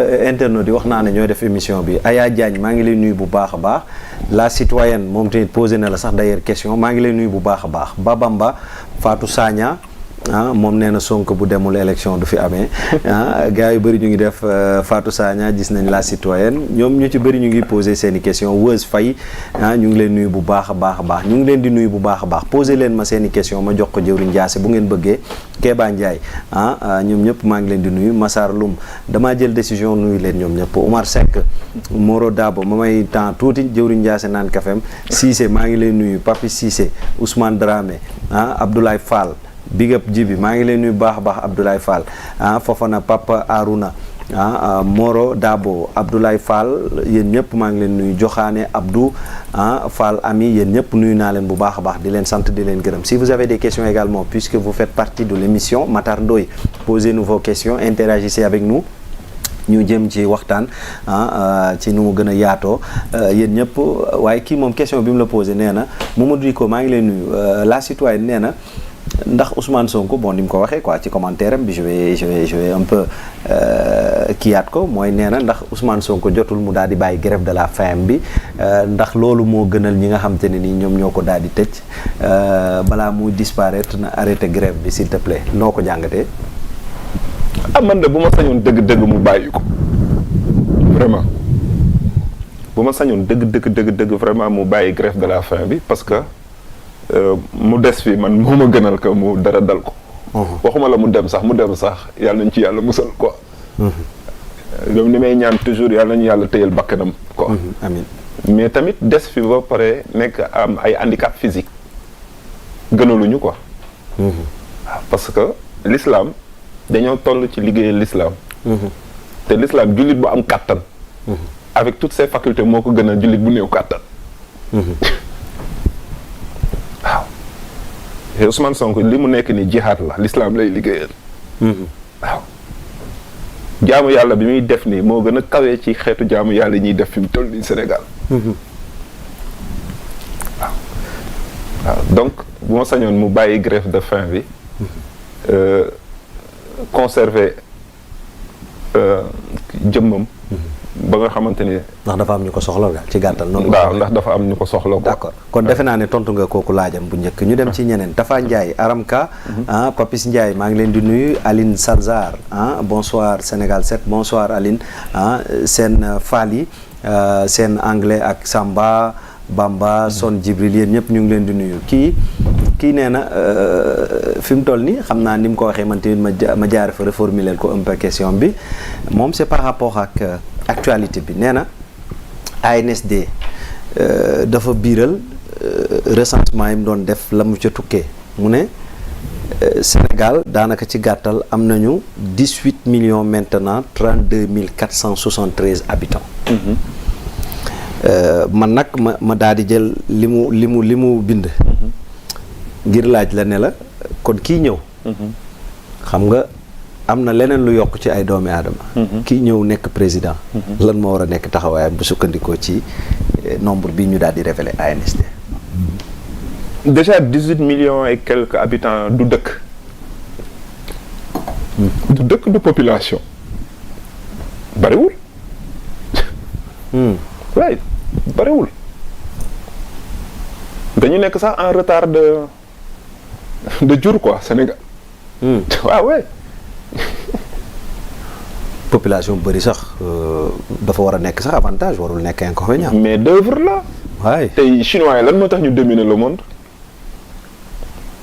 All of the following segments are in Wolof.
internautes yi wax naa ne ñooy def émission bi Aya Diagne maa ngi lay nuyu bu baax a baax la citoyenne moom tamit posé na la sax d'ailleurs question maa ngi lay nuyu bu baax a baax Babamba Fatou Sagna moom nee na Sonko bu demul élection du fi amee gars yu bëri ñu ngi def Fatou Sagna gis nañ la citoyenne ñoom ñu ci bëri ñu ngi posé seeni question Weuz Faye ñu ngi leen nuyu bu baax a baax ñu ngi leen di nuyu bu baax a baax posé leen ma seeni question ma jox ko jëwriñ Ndiasse bu ngeen bëggee Kéba Ndiaye ñoom ñëpp maa ngi leen di nuyu Massar Loum damaa jël décision nuyu leen ñoom ñëpp Oumar Seck Moro Dabo ma may temps tuuti jëwriñ Ndiasse naan kafem Cissé maa ngi leen nuyu Papi Cissé Ousmane Dramé Abdoulaye Fall Big Up Jibi maa ngi leen nuyu baax a baax Abdoulaye Fall Fofana Papa Aruna Moro Dabo Abdoulaye Fall yéen ñëpp maa ngi leen nuyu Joxaane Abdou Fall Ami yéen ñëpp nuyu naa leen bu baax a baax di leen sant di leen gërëm si vous avez des questions également puisque vous faites partie de l'émission Matar Ndoye posez-nous vos questions interagissez avec nous ñu jëm ci waxtaan ci nu mu gën a yaatoo yéen ñëpp waaye kii moom question bi mu la posé nee na Mamadou Diko maa ngi leen nuyu la citoyenne nee na ndax Ousmane Sonko bon ni mu ko waxee quoi ci commentaire am bi je vais un peu kiyaat ko mooy nee na ndax Ousmane Sonko jotul mu daal di bàyyi grève de la faim bi ndax loolu moo gënal ñi nga xam te ne nii ñoom ñoo ko daal di tëj balaa muy disparaître na arrêté grève bi s'il te plaît noo ko jàngatee. Man de bu ma sañoon dëgg-dëgg mu bàyyi ko vraiment bu ma sañoon dëgg vraiment mu bàyyi grève de la faim bi parce que. mu des fi man moo ma gënal ko mu dara dal ko. waxuma la mu dem sax yàlla nañ ci yàlla musal quoi. ñoom ni may ñaan toujours yàlla nañu yàlla téyal bakkanam quoi. amiin mais tamit des fi ba pare nekk am ay handicap physique gënaluñu quoi. parce que l'islam dañoo toll ci liggéeyal l'islam. te l'islam jullit bu am kàttan. avec toutes ses facultés moo ko gënal jullit bu néew kàttan. waaw Ousmane Sonko li mu nekk ni jihaad la l'islam lay liggéeyal. waaw jaamu yàlla bi muy def nii moo gën a kawee ci xeetu jaamu yàlla yi ñuy def fi mu toll nii Sénégal. waaw donc bu ma sañoon mu bàyyi grève de faim bi conserver jëmmam. ba nga xamante ni. ndax dafa am ñu ko soxla ci gàttal noonu. waaw ndax dafa am ñu ko soxla. d'accord kon defe naa ne tontu nga kooku laajam bu njëkk ñu dem ci ñeneen Tafa Ndiaye Aramka. Papis Ndiaye maa ngi leen di nuyu Aline Salzar bonsoir Sénégal 7 bonsoir Aline seen Fally seen anglais ak Samba Bamba Son Jibril yéen ñëpp ñu ngi leen di nuyu kii nee na fi mu toll nii xam naa ni mu ko waxee man tamit ma jaar fa reformuler ko un peu question bi moom c'est par rapport ak actualité bi nee na ANSD dafa biiral recensement yi mu doon def la mu ca tukkee mu ne Sénégal daanaka ci gàttal am nañu 18 millions maintenant 32 473 habitants. man nag ma daal di jël li mu bind. ngir laaj la ne la kon kii ñëw. xam nga am na leneen lu yokk ci ay doomi aadama. kii ñëw nekk président. lan moo war a nekk taxawaayam bu sukkandikoo ci nombre bi ñu daal di révéler ANSD. déjà 18 millions et quelques habitants du dëkk. du dëkk du population. bariwul. waaye bariwul. dañu nekk sax en retard de jour quoi Sénégal. waaw ouais. population bëri sax dafa war a nekk sax avantage warul nekk inconvénient. mais d'œuvre la. waay tey chinois yi lan moo tax ñu dominer le monde.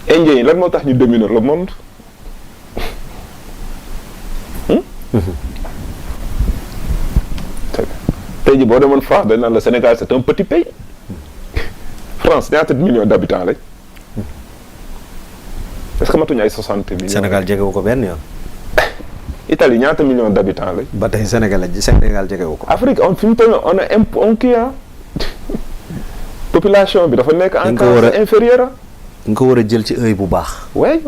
indiens yi lan moo tax ñu dominer le monde. tey ji boo demoon France dañ naan la Sénégal c'est un petit pays. France ñaata millions d'habitants lañ. est-ce que matuñu ay 60 millions. Sénégal jegewu ko benn yoon. Italie ñaata millions d'habitants lañ. ba tey Sénégal jegewu ko. Afrique on fi mu toll on a on kii population bi dafa nekk en classe inférieure. nga ko war a jël ci œil bu baax. oui.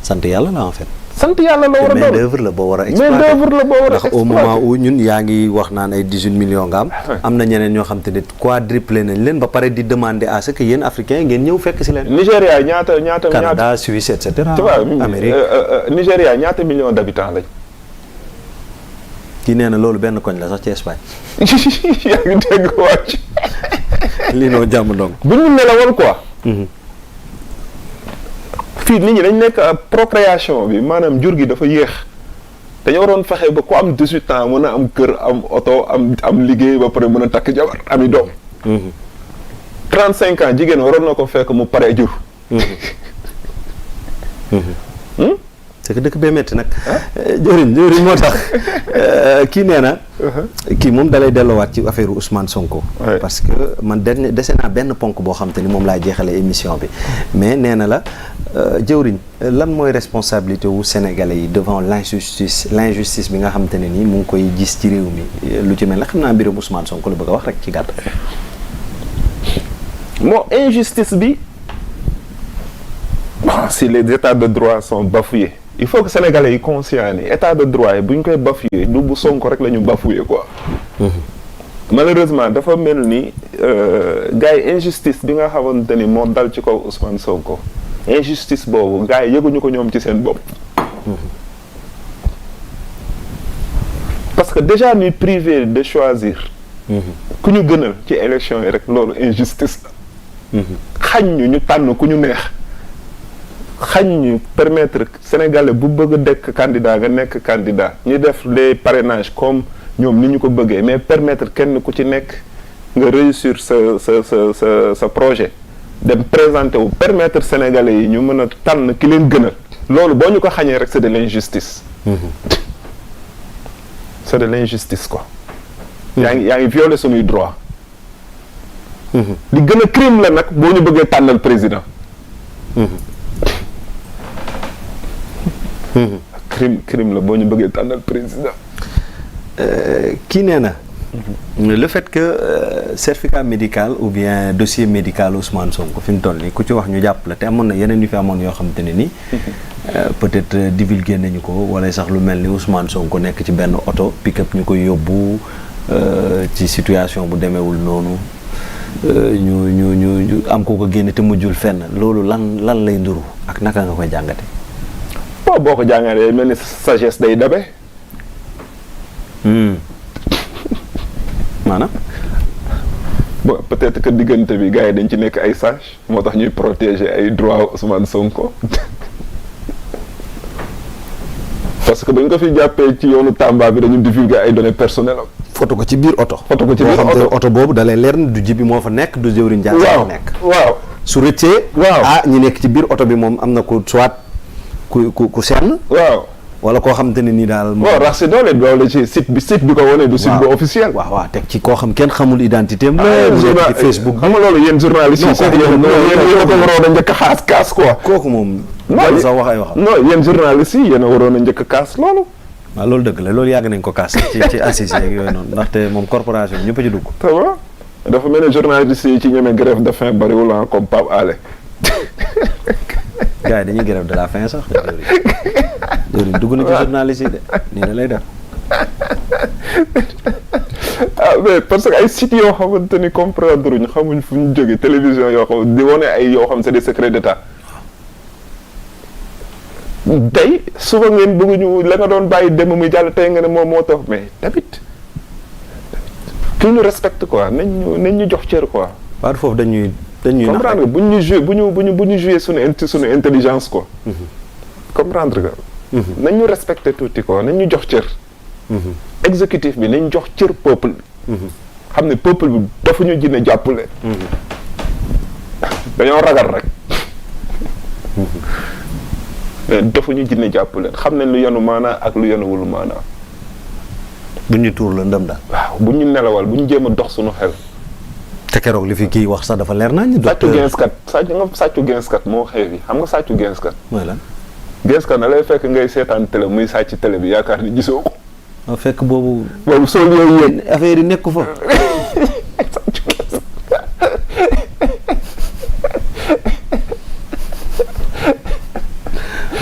sant yàlla la en fait. sant yàlla la war a doon main d'œuvre la boo war a exploiter ndax au moment où ñun yaa ngi wax naan ay 18 millions nga am na ñeneen ñoo xam te ne quadruplé nañ leen ba pare di demander à ce que yéen africains ngeen ñëw fekk si leen. Nigéria ñaata Canada Suisse et cetera. tu vois Amérique Nigéria ñaata millions d'habitants lañ. kii nee na loolu benn koñ la sax ci Espagne. yaa ngi dégg wàcc. lii noo jàmm donc. bu ñu nelawal quoi. fii nit ñi dañ nekk procréation bi maanaam jur gi dafa yéex. dañoo waroon fexe ba ku am 18 ans mën a am kër am oto am liggéey ba pare mën a takk jabar ami doom. 35 ans jigéen waroon na ko fekk mu pare jur. c'est que dëkk bee métti nag. jëriñ moo tax kii nee na. kii moom dalay delloowaat ci affaire Ousmane Sonko. parce que man dese naa benn ponk boo xam te ni moom laay jeexalee émission bi. mais nee na la jëwriñ lan mooy responsabilité wu Sénégalais yi devant l'injustice bi nga xam te ne nii mu ngi koy gis ci réew mi lu ci mel ne xam naa mbirum Ousmane Sonko la bëgg a wax rek ci gàtt. moo injustice bi si les états de droit sont bafoués. Il faut que Sénégalais yi conscient ni état de droit yi bu ñu koy bafoué du bu Sonko rek la ñu bafoué quoi. Malheureusement dafa mel ni gars yi injustice bi nga xamante ni moo dal ci kaw Ousmane Sonko injustice boobu gars yi yëguñu ko ñoom ci seen bopp. parce que déjà ñuy privé de choisir. ku ñu gënal ci élection yi rek loolu injustice la. xañ ñu tànn ku ñu neex. xañ ñu permettre Sénégalais bu bëgg a dekk candidat nga nekk candidat ñu def les parrainages comme ñoom ni ñu ko bëggee mais permettre kenn ku ci nekk nga réussir sa projet dem présenter wu permettre Sénégalais yi ñu mën a tànn ki leen gënal loolu boo ñu ko xañee rek c'est de l'injustice. C'est de l'injustice quoi. yaa ngi violer suñuy droit. li gën a crime la nag boo ñu bëggee tànnal président. crime la boo ñu bëggee tànnal président. kii nee na. le fait que certificat médical ou bien dossier médical Ousmane Sonko fi mu toll nii ku ci wax ñu jàpp la te amoon na yeneen yu fi amoon yoo xamante ne ni. peut-être divulgué nañu ko wala sax lu mel ni Ousmane Sonko nekk ci benn oto pick-up ñu koy yóbbu ci situation bu demeewul noonu ñu am ko génne te mujjul fenn loolu lan lay nduru ak naka nga koy jàngate. boo ko jàngalee mel ni sagesse day dabe. maanaam. bon peut-être que diggante bi gars yi dañ ci nekk ay sage moo tax ñuy protéger ay droits Ousmane Sonko. parce que bañ ko fi jàppee ci yoonu Tamba bi dañu divulguer ay données personnelles am. foto ko ci biir oto. oto boobu dalay leer na du jibi moo fa nekk du jëwriñ Dia fa nekk. waaw su rëccee. waaw ñi nekk ci biir oto bi moom am na ku soit ku senn. waaw. wala koo xam te ne nii daal. bon rax si doole ci site bi ko wane du site bu officiel. waaw teg ci koo xam kenn xamul identité am. ci Facebook xam nga loolu yéen journalistes yi sax yéen a ko waroon a njëkk a kaas quoi. kooku moom. non sax wax ay waxam. non yéen journalistes yi yéen a waroon a njëkk a kaas loolu. waaw loolu dëgg la loolu yàgg nañ ko kaas ci assise yeeg yooyu noonu ndaxte moom corporation ñëpp a ci dugg. ça va dafa mel ne journalistes yi ci ñeme grève de faim bariwul ah comme Pape Alé. gars yi dañuy grève de la faim sax. jërëjëf dugg na ci journaliste yi de nii la lay def. mais parce que ay sites yoo xamante ni comprendre ñu xamuñ fu ñu jógee télévision yoo xam di wane ay yoo xam c'est des secrets d'état. tey suba ngeen bëgguñu la nga doon bàyyi dem muy jàll tey nga ne moom moo tax mais tamit ki ñu respecte quoi nañ ñu jox cër quoi. waaw foofu dañuy comprendre nga bu ñu joué bu ñu joué suñu intelligence quoi. comprendre nga. nañ ñu respecté tuuti quoi nañ ñu jox cër. exécutif bi nañ jox cër peuple bi. xam ne peuple bi dafa ñu jinne jàppale. dañoo ragal rek. mais dafa ñu jinne jàppale xam ne lu yenu maanaa ak lu yenuwul maanaa. bu ñu tuur la ndëm daal. waaw bu ñu nelawal bu ñu jéem a dox suñu xel. te keroog li fi kii wax sax dafa leer naa ñu. sàccu genskat moo xew yi xam nga sàccu genskat. mooy lan. genskat na lay fekk ngay seetaan télé muy sàcc télé bi yaakaar ni gisoo ko. waaw fekk boobu. soo yooyu yéen affaire yi nekku fa. sàccu genskat.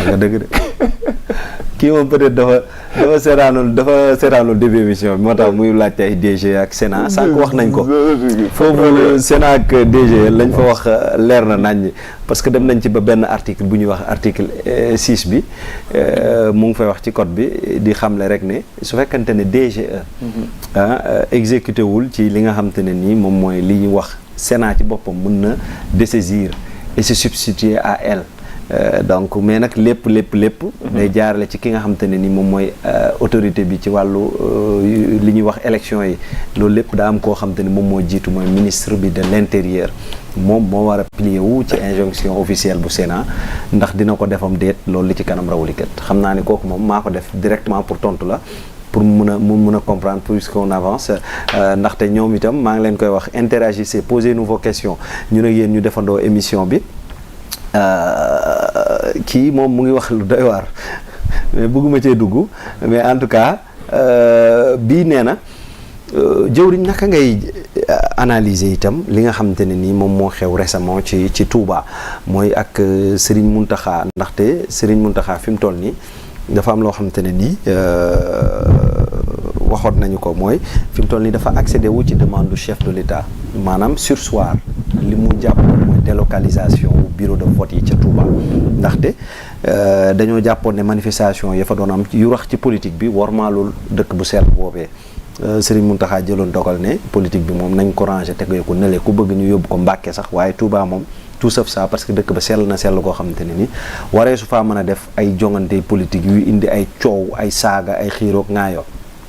nga dëgg de kii moom peut-être dafa seetaanul début émission bi moo tax muy laajte ay DG ak Sénat sànq wax nañ ko foofu Sénat ak DG lañ fa wax leer na nañ parce que dem nañ ci ba benn article bu ñuy wax article 6 bi mu ngi fay wax ci code bi di xamle rek ne su fekkante ne DGE exécuté wul ci li nga xam te ne nii moom mooy li ñuy wax Sénat ci boppam mën na dessaisir et se substituer à elle. Donc mais nag lépp day jaarale ci ki nga xamante ne ni moom mooy autorité bi ci wàllu li ñuy wax élection yi loolu lépp daa am koo xamante ni moom moo jiitu mooy ministre bi de l'intérieur moom moo war a plier wu ci injonction officielle bu Sénat ndax dina ko defam déet loolu li ci kanam rawuli kat xam naa ni kooku moom maa ko def directement pour tontu la pour mu mun a comprendre puisqu'on avance ndaxte ñoom itam maa ngi leen koy wax interagissez posez nous vos questions ñun ak yéen ñu defandoo émission bi kii moom mu ngi wax lu doy waar mais bëgguma cee dugg mais en tout cas bii nee na jëwriñ naka ngay analyser itam li nga xamante ne nii moom moo xew récemment ci Touba mooy ak Serigne Mountakha ndaxte Serigne Mountakha fi mu toll nii dafa am loo xamante ne nii waxoon nañu ko mooy fi mu toll nii dafa accédé wu ci demande du chef de l'État maanaam surseoir li mu jàpp mooy délocalisation bureau de vote yi ca Touba ndaxte dañoo jàppoon ne manifestation ya fa doon am yu rax ci politique bi warmaalul dëkk bu sell boobee Serigne Mountakha jëloon dogal ne politique bi moom nañ ko ranger tegee ko nële ku bëgg ñu yóbbu ko Mbàkke sax waaye Touba moom tout sauf ça parce que dëkk ba sell na sell koo xamante ne ni waree su faa mën a def ay jongante politique yu indi ay coow ay saaga ay xiiroog ngaayoo